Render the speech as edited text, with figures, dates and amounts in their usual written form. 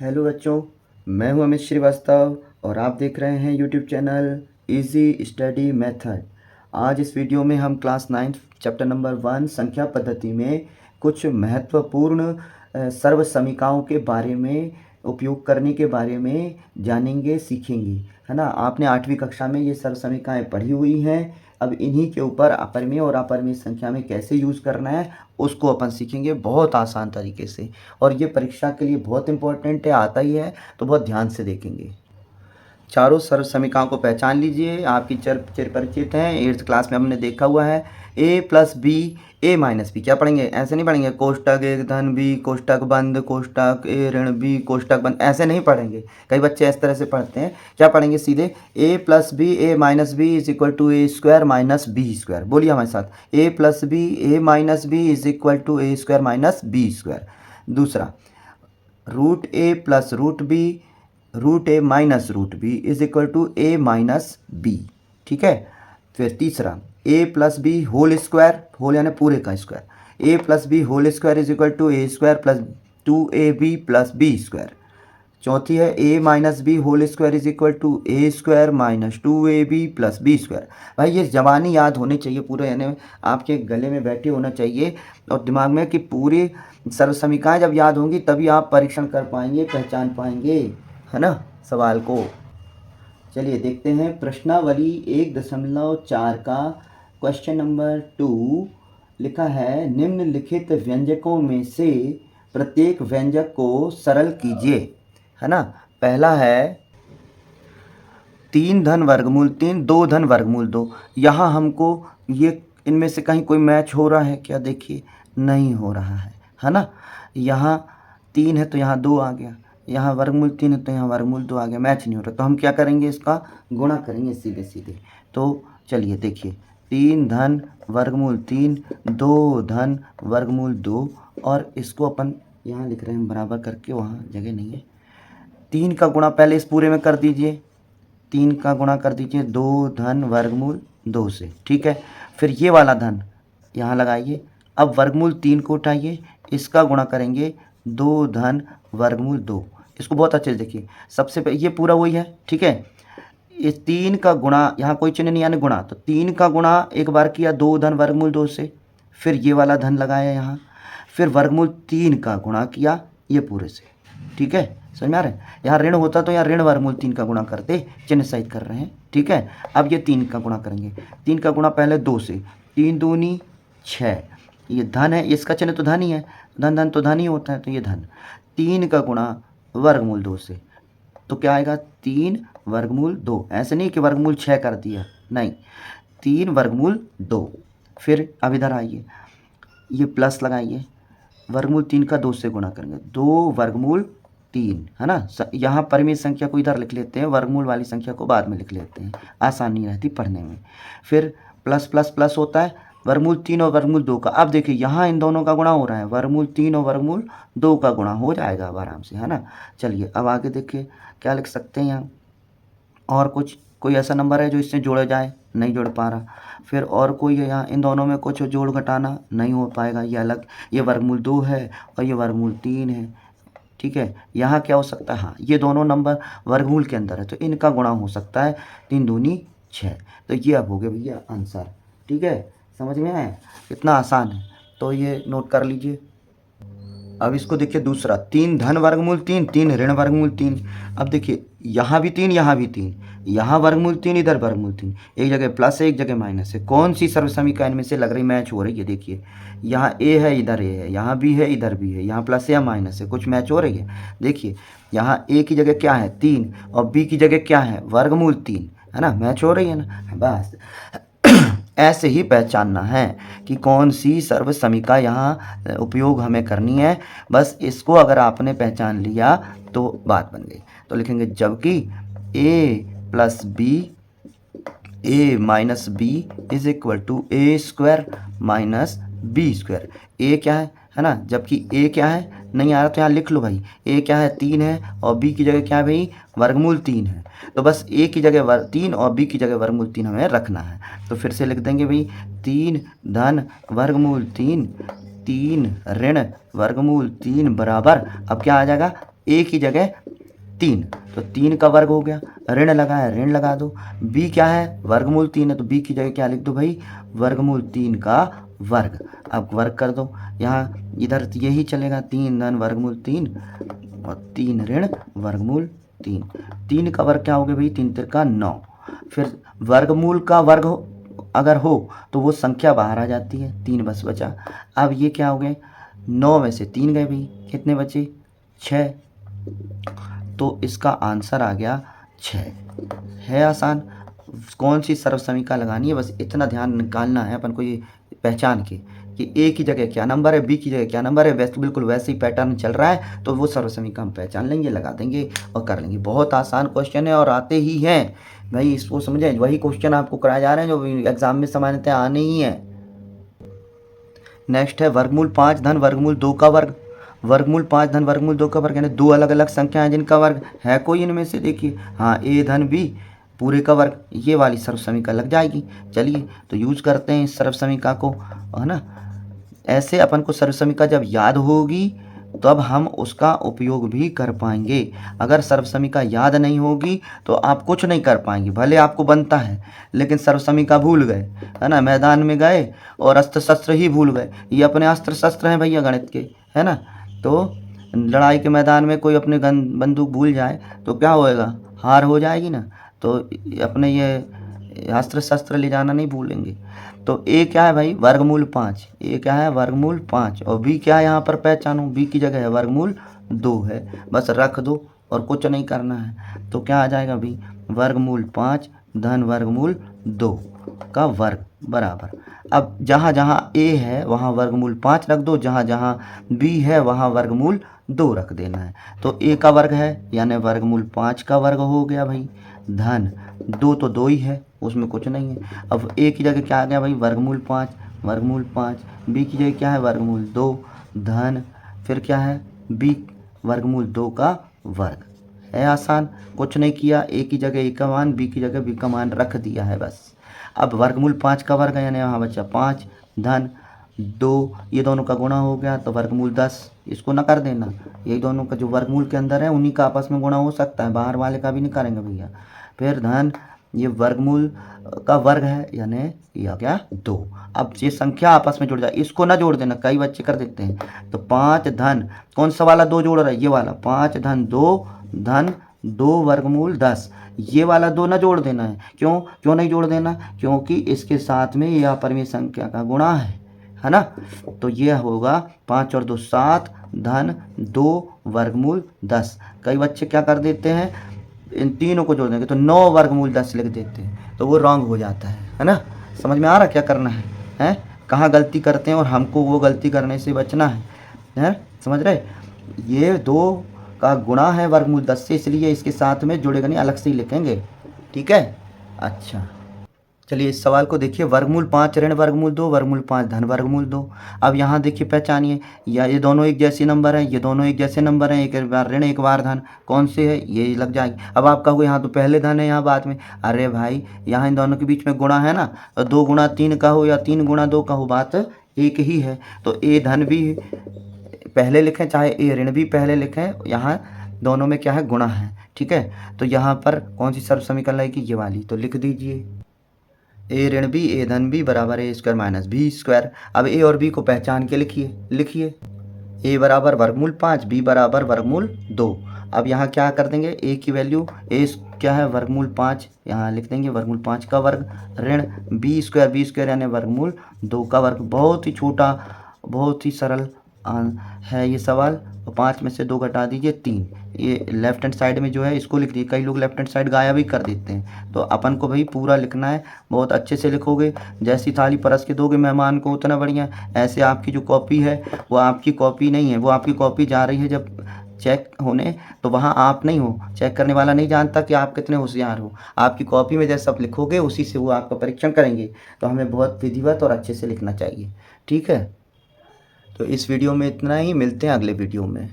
Hello बच्चों, मैं हूं अमित श्रीवास्तव और आप देख रहे हैं YouTube channel easy study method. आज इस वीडियो में हम क्लास 9 चैप्टर नंबर 1 संख्या पद्धति में कुछ महत्वपूर्ण सर्व समीकरणों के बारे में उपयोग करने के बारे में जानेंगे, सीखेंगे, है ना। आपने 8वीं कक्षा में ये सर्व समीकरण पढ़ी हुई हैं। अब इन्हीं के ऊपर अपरिमेय और अपरिमेय संख्या में कैसे यूज़ करना है उसको अपन सीखेंगे बहुत आसान तरीके से। और ये परीक्षा के लिए बहुत इंपॉर्टेंट है, आता ही है, तो बहुत ध्यान से देखेंगे। चारों सर्व समीकरणों को पहचान लीजिए। आपकी चिर परिचित हैं, 8th क्लास में हमने देखा हुआ है। a plus B A minus B, क्या पढ़ेंगे? ऐसे नहीं पढ़ेंगे कोष्टक एक धन बी कोष्टक बंद कोष्टक ए ऋण बी कोष्टक बंद, ऐसे नहीं पढ़ेंगे। कई बच्चे इस तरह से पढ़ते हैं। क्या पढ़ेंगे? सीधे a plus B A minus B is equal to A square minus B square. बोलिए हमारे साथ, a plus B A minus B is equal to A square minus B square. दूसरा, root A plus root A minus root B is equal to A minus B. ठीक है। फिर तीसरा, A plus B whole square, whole यानी पूरे का square, A plus B whole square is equal to A square plus 2ab plus B square. चौथी है A minus B whole square is equal to A square minus 2ab plus B square. भाई ये जबानी याद होनी चाहिए पूरे, यानी आपके गले में बैठे होना चाहिए और दिमाग में, कि पूरी सर्व समीकरण जब याद होंगी तभी आप परीक्षण कर पाएंगे, पहचान पाएंगे, है ना, सवाल को। चलिए देखते हैं प्रश्नावली 1.4 का क्वेश्चन नंबर 2 लिखा है, निम्नलिखित व्यंजकों में से प्रत्येक व्यंजक को सरल कीजिए, है ना। पहला है 3 धन वर्गमूल 3 2 धन वर्गमूल 2। यहाँ हमको ये इनमें से कहीं कोई मैच हो रहा है क्या? देखिए नहीं हो रहा है ना। यहाँ 3 है तो यहाँ 2 आ गया, यहाँ वर्गमूल 3 है तो यहाँ वर्गमूल 2 आ गया, मैच नहीं हो रहा। तो हम क्या करेंगे? इसका गुणा करेंगे सीधे सीधे। तो चलिए देखिए, 3 धन वर्गमूल 3 2 धन वर्गमूल 2, और इसको अपन यहाँ लिख रहे हैं बराबर करके, वहाँ जगह नहीं है। 3 का गुणा पहले इस पूरे में कर दीजिए, 3 का गुणा कर दीजिए 2 धन वर्गमूल 2 से। ठीक है। फिर ये वाला धन यहाँ लगाइए। अब वर्गमूल 3 को उठाइए, इसका गुणा करेंगे 2 धन वर्गमूल 2। इसको बहुत अच्छे से देखिए, सबसे पहले ये पूरा वही है। ठीक है। इस 3 का गुणा, यहाँ कोई चिन्ह नहीं आने, गुणा, तो 3 का गुणा एक बार किया 2 धन वर्गमूल 2 से, फिर ये वाला धन लगाया यहाँ, फिर वर्गमूल 3 का गुणा किया ये पूरे से। ठीक है, समझ में आ रहा है? यहाँ ऋण होता तो यहाँ ऋण वर्गमूल 3 का गुणा करते, चिन्ह सहित कर रहे हैं। ठीक है। अब ये 3 का गुणा करेंगे, 3 का गुणा पहले 2 से, 3 दूनी 6, ये धन है, इसका चिन्ह तो धन ही है, धन धन तो धन ही होता है, तो ये धन। 3 का गुणा वर्गमूल 2 से, तो क्या आएगा? 3 वर्गमूल 2। ऐसे नहीं कि वर्गमूल 6 कर दिया, नहीं, 3 वर्गमूल 2। फिर अब इधर आइए, ये प्लस लगाइए, वर्गमूल 3 का 2 से गुणा करेंगे, 2 वर्गमूल 3, है ना। यहाँ परिमेय संख्या को इधर लिख लेते हैं, वर्गमूल वाली संख्या को बाद में लिख लेते हैं, आसानी रहती पढ़ने में। फिर प्लस प्लस प्लस होता है, वर्गमूल 3 और वर्गमूल 2 का। अब देखिए यहाँ इन दोनों का गुणा हो रहा है, वर्गमूल 3 और वर्गमूल 2 का गुणा हो जाएगा अब आराम से, है ना। चलिए अब आगे देखिए क्या लिख सकते हैं यहाँ। और कोई ऐसा नंबर है जो इससे जोड़ा जाए? नहीं जोड़ पा रहा। फिर और कोई है यहाँ, इन दोनों में कुछ जोड़ घटाना नहीं हो पाएगा, ये अलग, ये वर्गमूल 2 है और ये वर्गमूल 3 है। ठीक है। यहाँ क्या हो सकता है? हाँ, ये दोनों नंबर वर्गमूल के अंदर है तो इनका गुणा हो सकता है, 3 दूनी 6। तो ये अब हो गया भैया आंसर। ठीक है, समझ में आया? इतना आसान है, तो ये नोट कर लीजिए। अब इसको देखिए दूसरा, 3 धन वर्गमूल 3 3 ऋण वर्गमूल 3। अब देखिए यहाँ भी 3 यहाँ भी 3, यहाँ वर्गमूल 3 इधर वर्गमूल 3, एक जगह प्लस है एक जगह माइनस है। कौन सी सर्व समीकरण में से लग रही मैच हो रही है? देखिए यहाँ ए है इधर ए है, यहाँ भी है इधर भी है, यहाँ प्लस है या माइनस है, कुछ मैच हो रही है। देखिए यहाँ ए की जगह क्या है? 3, और बी की जगह क्या है? वर्गमूल 3, है ना, मैच हो रही है ना। बस ऐसे ही पहचानना है कि कौन सी सर्व समीकरण यहाँ उपयोग हमें करनी है। बस इसको अगर आपने पहचान लिया तो बात बन गई। तो लिखेंगे जबकि a plus B A minus B is equal to A square minus B square. ए क्या है ना, जबकि ए क्या है, नहीं आ रहा तो यहाँ लिख लो भाई, ए क्या है? 3 है, और बी की जगह क्या है भाई? वर्गमूल 3 है। तो बस ए की जगह 3 और बी की जगह वर्गमूल 3 हमें रखना है। तो फिर से लिख देंगे भाई 3 धन वर्गमूल 3 3 ऋण वर्गमूल 3 बराबर, अब क्या आ जाएगा? ए की जगह 3, तो 3 का वर्ग हो गया, ऋण लगा है ऋण लगा दो। बी क्या है, वर्गमूल 3 है, तो बी की जगह क्या लिख दो भाई, वर्गमूल 3 का वर्ग। अब वर्ग कर दो, यहाँ इधर यही चलेगा, 3 धन वर्गमूल 3 और 3 ऋण वर्गमूल 3। 3 का वर्ग क्या हो गया भाई, 3 तिरका 9। फिर वर्गमूल का वर्ग अगर हो तो वो संख्या बाहर आ जाती है, 3 बस बचा। अब ये क्या हो गए, 9 में से 3 गए भाई, कितने बचे, 6। तो इसका आंसर आ गया 6। है आसान। कौन सी सर्वसमीका लगानी है, बस इतना ध्यान निकालना है अपन को, ये पहचान के कि ए की जगह क्या नंबर है, बी की जगह क्या नंबर है, वैसे बिल्कुल वैसे ही पैटर्न चल रहा है, तो वो सर्वसमीका हम पहचान लेंगे, लगा देंगे और कर लेंगे। बहुत आसान क्वेश्चन है और आते ही हैं भाई, इसको समझें। वही क्वेश्चन आपको कराए जा रहे हैं जो एग्जाम में सामान्यतः आने ही हैं। नेक्स्ट है वर्गमूल 5 धन वर्गमूल 2 का वर्ग। वर्गमूल 5 धन वर्गमूल 2 का वर्ग यानी 2 अलग अलग संख्या है जिनका वर्ग है कोई इनमें से, देखिए हाँ, ए धन बी पूरे का वर्ग, ये वाली सर्वसमीका लग जाएगी। चलिए तो यूज करते हैं इस सर्वसमीका को, है ना। ऐसे अपन को सर्वसमीका जब याद होगी तब हम उसका उपयोग भी कर पाएंगे। अगर सर्वसमीका याद नहीं होगी तो आप कुछ नहीं कर पाएंगे, भले आपको बनता है लेकिन सर्वसमीका भूल गए, है ना, मैदान में गए और अस्त्र शस्त्र ही भूल गए। ये अपने अस्त्र शस्त्र हैं भैया गणित के, है ना। तो लड़ाई के मैदान में कोई अपने बंदूक भूल जाए तो क्या होएगा, हार हो जाएगी ना। तो अपने ये अस्त्र शस्त्र ले जाना नहीं भूलेंगे। तो ए क्या है भाई, वर्गमूल 5, ए क्या है, वर्गमूल 5, और बी क्या है, यहाँ पर पहचानो, बी की जगह है वर्गमूल 2 है, बस रख दो और कुछ नहीं करना है। तो क्या आ जाएगा भाई, वर्गमूल 5 धन वर्गमूल 2 का वर्ग बराबर। अब जहाँ जहाँ ए है वहाँ वर्गमूल 5 रख दो, जहाँ जहाँ बी है वहाँ वर्गमूल 2 रख देना है। तो ए का वर्ग है यानी वर्गमूल 5 का वर्ग हो गया भाई, धन 2 तो 2 ही है, उसमें कुछ नहीं है। अब ए की जगह क्या आ गया भाई, वर्गमूल 5, वर्गमूल 5, बी की जगह क्या है, वर्गमूल 2 धन, फिर क्या है, बी वर्गमूल 2 का वर्ग। है आसान, कुछ नहीं किया, ए की जगह ए का मान, बी की जगह बी का मान रख दिया है बस। अब वर्गमूल 5 का वर्ग है यानी यहाँ बचा 5 धन 2, ये दोनों का गुणा हो गया तो वर्गमूल 10, इसको ना कर देना, ये दोनों का जो वर्गमूल के अंदर है उन्हीं का आपस में गुणा हो सकता है, बाहर वाले का भी नहीं करेंगे भैया। फिर धन ये वर्गमूल का वर्ग है यानी ये आ गया 2। अब ये संख्या आपस में जुड़ जाए, इसको ना जोड़ देना, कई बच्चे कर देते हैं। तो 5 धन कौन सा वाला 2 जोड़ रहा है, ये वाला 5 धन 2 धन 2 वर्गमूल 10, ये वाला 2 ना जोड़ देना है। क्यों नहीं जोड़ देना, क्योंकि इसके साथ में यह अपरिमेय संख्या का गुणा है ना। तो ये होगा 5 और 2 7 धन 2 वर्गमूल 10। कई बच्चे क्या कर देते हैं, इन तीनों को जोड़ देंगे तो 9 वर्गमूल 10 लिख देते हैं, तो वो रॉन्ग हो जाता है ना। समझ में आ रहा क्या करना है कहाँ गलती करते हैं और हमको वो गलती करने से बचना है समझ रहे। ये 2 का गुणा है वर्गमूल 10 से, इसलिए इसके साथ में जुड़ेगा नहीं, अलग से ही लिखेंगे, ठीक है। अच्छा चलिए इस सवाल को देखिए, वर्गमूल 5 ऋण वर्गमूल 2 वर्गमूल 5 धन वर्गमूल 2। अब यहाँ देखिए पहचानिए, या ये दोनों एक जैसे नंबर हैं, ये दोनों एक जैसे नंबर हैं, एक बार ऋण एक बार धन, कौन से है, ये लग जाएगी। अब आप कहोगे यहाँ तो पहले धन है यहाँ बाद में, अरे भाई यहाँ इन दोनों के बीच में गुणा है ना, 2 गुणा 3 का हो या 3 गुणा 2 का हो, बात एक ही है। तो ए धन भी पहले लिखें चाहे ए ऋण भी पहले लिखें, यहाँ दोनों में क्या है, गुणा है, ठीक है। तो यहाँ पर कौन सी सर्वसमीकरण लगेगी, ये वाली, तो लिख दीजिए ए ऋण बी ए धन बी बराबर ए स्क्वायर माइनस बी स्क्वायर। अब ए और बी को पहचान के लिखिए ए बराबर वर्गमूल 5, बी बराबर वर्गमूल 2। अब यहाँ क्या कर देंगे, ए की वैल्यू, ए क्या है वर्गमूल 5, यहाँ लिख देंगे वर्गमूल 5 का वर्ग, ऋण बी स्क्वायर यानी वर्गमूल 2 का वर्ग। बहुत ही छोटा, बहुत ही सरल है ये सवाल। 5 में से 2 घटा दीजिए 3, ये लेफ्ट हैंड साइड में जो है इसको लिख दीजिए, कई लोग लेफ्ट हैंड साइड गायब भी कर देते हैं। तो अपन को भाई पूरा लिखना है, बहुत अच्छे से लिखोगे, जैसी थाली परस के दोगे मेहमान को उतना बढ़िया। ऐसे आपकी जो कॉपी है वो आपकी कॉपी नहीं है, वो आपकी कॉपी जा रही है जब चेक होने, तो वहाँ आप नहीं हो, चेक करने वाला नहीं जानता कि आप कितने होशियार हो। आपकी कॉपी में जैसे आप लिखोगे उसी से वो आपका परीक्षण करेंगे। तो हमें बहुत विधिवत और अच्छे से लिखना चाहिए, ठीक है। तो इस वीडियो में इतना ही, मिलते हैं अगले वीडियो में।